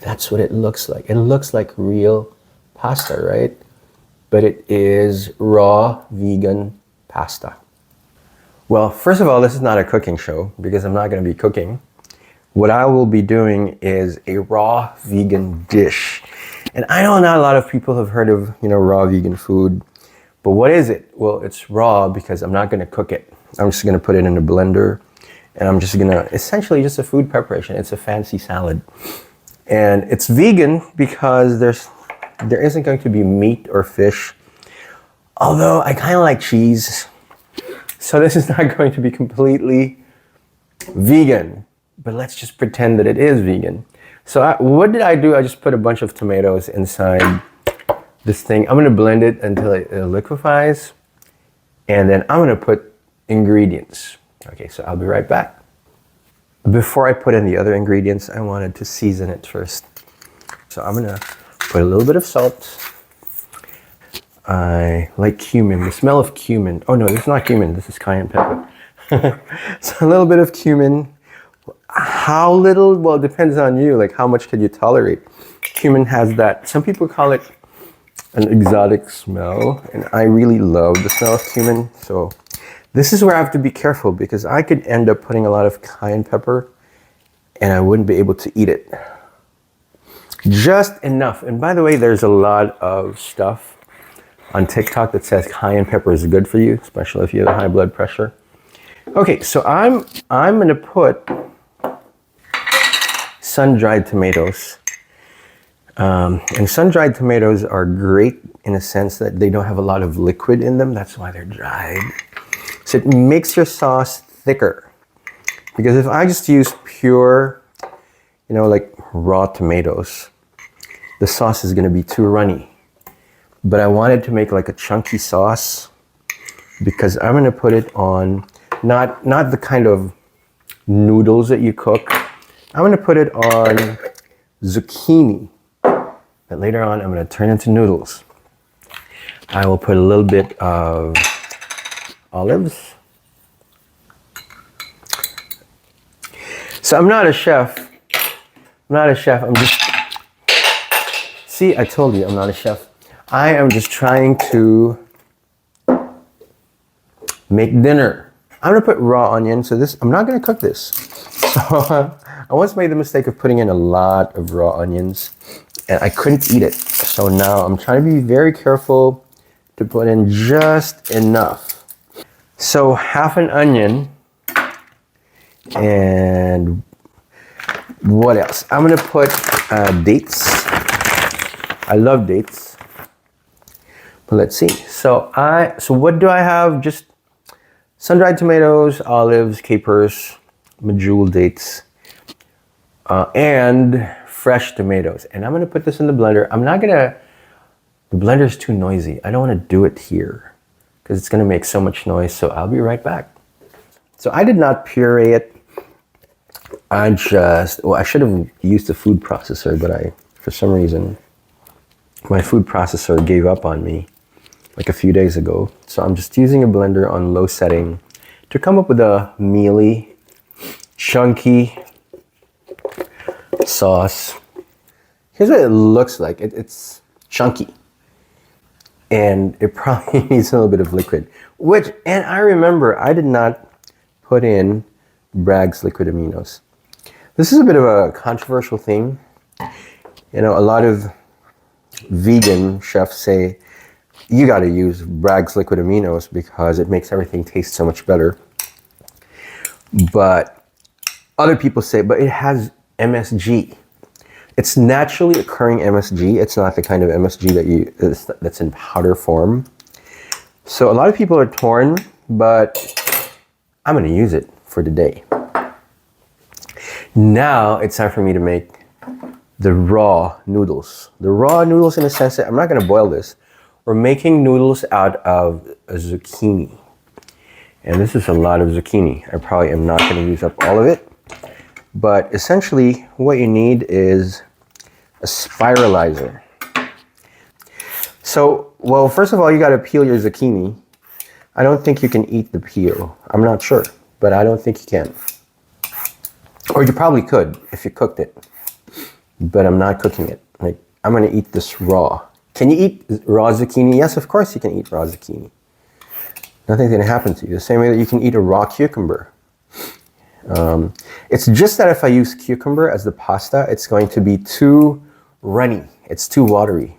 That's what it looks like. It looks like real pasta, right? But it is raw vegan pasta. Well, first of all, this is not a cooking show because I'm not going to be cooking. What I will be doing is a raw vegan dish. And I know not a lot of people have heard of, raw vegan food. But what is it? Well, it's raw because I'm not going to cook it. I'm just going to put it in a blender. And I'm just going to, essentially just a food preparation. It's a fancy salad. And it's vegan because there isn't going to be meat or fish. Although I kind of like cheese. So this is not going to be completely vegan. But let's just pretend that it is vegan. So what did I do? I just put a bunch of tomatoes inside this thing. I'm going to blend it until it liquefies. And then I'm going to put ingredients. Okay, so I'll be right back. Before I put in the other ingredients, I wanted to season it first. So I'm going to put a little bit of salt. I like cumin, the smell of cumin. Oh no, this is not cumin, this is cayenne pepper. So a little bit of cumin. How little? Well, it depends on you. Like how much can you tolerate? Cumin has that, some people call it an exotic smell. And I really love the smell of cumin. So this is where I have to be careful because I could end up putting a lot of cayenne pepper and I wouldn't be able to eat it. Just enough. And by the way, there's a lot of stuff on TikTok that says cayenne pepper is good for you, especially if you have high blood pressure. Okay, so I'm going to put sun-dried tomatoes. And sun-dried tomatoes are great in a sense that they don't have a lot of liquid in them. That's why they're dried. So it makes your sauce thicker. Because if I just use pure, like raw tomatoes, the sauce is going to be too runny. But I wanted to make like a chunky sauce because I'm going to put it on, not the kind of noodles that you cook. I'm going to put it on zucchini that later on I'm going to turn into noodles. I will put a little bit of olives. So I'm not a chef. I'm just, see, I told you I'm not a chef. I am just trying to make dinner. I'm going to put raw onion. So this, I'm not going to cook this. So I once made the mistake of putting in a lot of raw onions and I couldn't eat it. So now I'm trying to be very careful to put in just enough. So half an onion and what else? I'm going to put dates. I love dates. But let's see. So what do I have? Just sun-dried tomatoes, olives, capers, medjool dates, and fresh tomatoes. And I'm going to put this in the blender. The blender is too noisy. I don't want to do it here because it's going to make so much noise. So I'll be right back. So I did not puree it. I should have used a food processor, but for some reason, my food processor gave up on me like a few days ago. So I'm just using a blender on low setting to come up with a mealy, chunky sauce. Here's what it looks like. It's chunky. And it probably needs a little bit of liquid. And I remember I did not put in Bragg's liquid aminos. This is a bit of a controversial thing. A lot of vegan chefs say, you got to use Bragg's liquid aminos because it makes everything taste so much better. But other people say, but it has MSG. It's naturally occurring MSG. It's not the kind of MSG that's in powder form. So a lot of people are torn, but I'm going to use it for today. Now it's time for me to make the raw noodles. The raw noodles in the sense that I'm not going to boil this. We're making noodles out of a zucchini. And this is a lot of zucchini. I probably am not going to use up all of it. But essentially what you need is a spiralizer. So, well, first of all, you got to peel your zucchini. I don't think you can eat the peel. I'm not sure, but I don't think you can. Or you probably could if you cooked it. but I'm not cooking it. Like, I'm gonna eat this raw. Can you eat raw zucchini? Yes, of course you can eat raw zucchini. Nothing's gonna happen to you. The same way that you can eat a raw cucumber. It's just that if I use cucumber as the pasta, it's going to be too runny. It's too watery.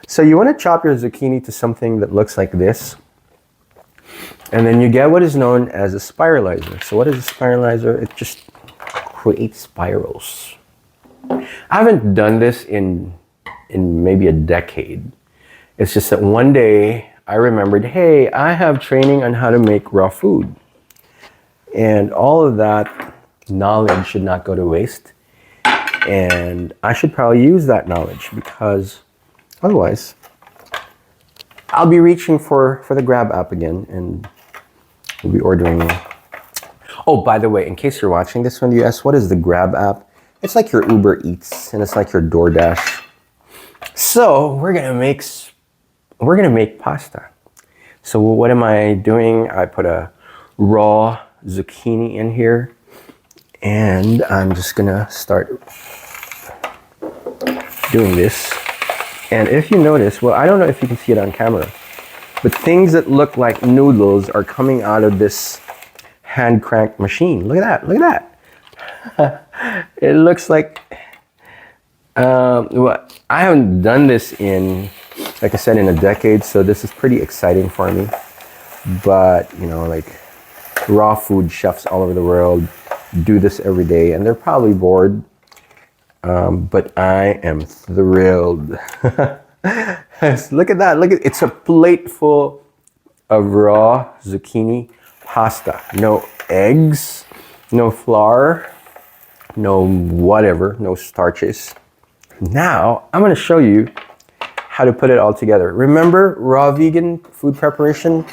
So you want to chop your zucchini to something that looks like this. And then you get what is known as a spiralizer. So what is a spiralizer? It just creates spirals. I haven't done this in maybe a decade. It's just that one day I remembered, hey, I have training on how to make raw food. And all of that knowledge should not go to waste. And I should probably use that knowledge, because otherwise I'll be reaching for the Grab app again, and we'll be ordering. Oh, by the way, in case you're watching this from the US, what is the Grab app? It's like your Uber Eats, and it's like your DoorDash. So we're gonna make pasta. So what am I doing? I put a raw zucchini in here, and I'm just gonna start doing this. And if you notice, well, I don't know if you can see it on camera, but things that look like noodles are coming out of this hand crank machine. Look at that, look at that. It looks like, well, I haven't done this in, like I said, in a decade, so this is pretty exciting for me. But, you know, like, raw food chefs all over the world do this every day, and they're probably bored. But I am thrilled. Look at that. Look at, it's a plate full of raw zucchini pasta. No eggs, no flour, no whatever, no starches. Now I'm going to show you how to put it all together. Remember, raw vegan food preparation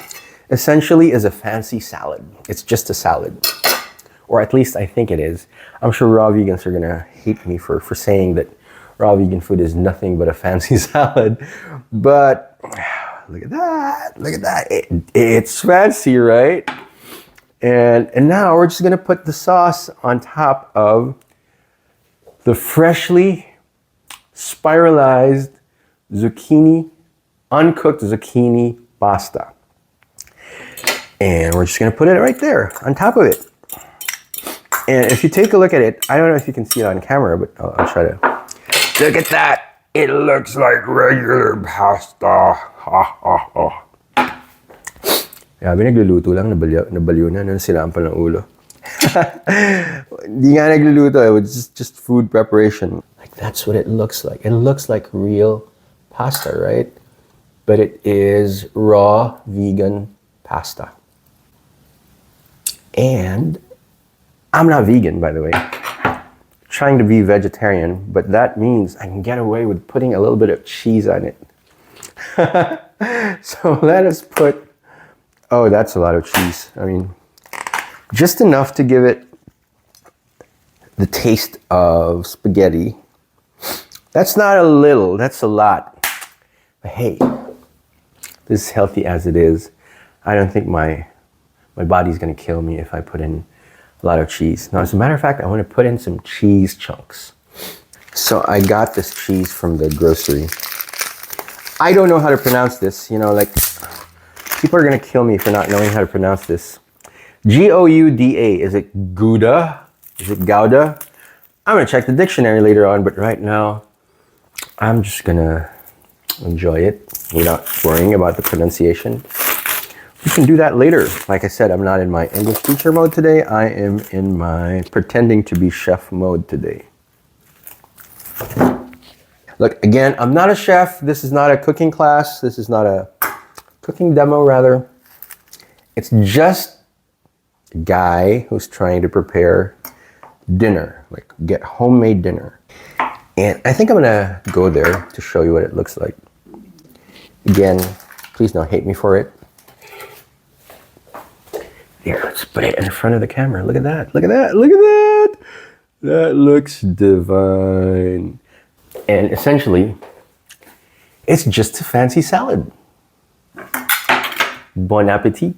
essentially is a fancy salad. It's just a salad. Or at least I think it is. I'm sure raw vegans are gonna hate me for saying that raw vegan food is nothing but a fancy salad. But look at that, look at that. It's fancy, right? And now we're just gonna put the sauce on top of the freshly spiralized zucchini, uncooked zucchini pasta. And we're just gonna put it right there on top of it. And if you take a look at it, I don't know if you can see it on camera, but I'll try to. Look at that. It looks like regular pasta. Ha, ha, ha. Sabi, nagluluto lang, nabaliw na, sinampal ng ulo. Di nga nagluluto, it was just food preparation. Like, that's what it looks like. It looks like real pasta, right? But it is raw vegan pasta. And I'm not vegan, by the way. Trying to be vegetarian, but that means I can get away with putting a little bit of cheese on it. So let us put, oh, that's a lot of cheese. I mean, just enough to give it the taste of spaghetti. That's not a little, that's a lot. But hey, this is healthy as it is. I don't think my body's gonna kill me if I put in a lot of cheese. Now, as a matter of fact, I want to put in some cheese chunks. So I got this cheese from the grocery. I don't know how to pronounce this. You know, like, people are going to kill me for not knowing how to pronounce this. Gouda. Is it Gouda? Is it Gouda? I'm going to check the dictionary later on, but right now, I'm just going to enjoy it without worrying about the pronunciation. You can do that later. Like I said, I'm not in my English teacher mode today. I am in my pretending to be chef mode today. Look, again, I'm not a chef. This is not a cooking class. This is not a cooking demo, rather. It's just a guy who's trying to prepare dinner, like get homemade dinner. And I think I'm gonna go there to show you what it looks like. Again, please don't hate me for it. Here, let's put it in front of the camera. Look at that. Look at that. Look at that. That looks divine. And essentially, it's just a fancy salad. Bon appetit.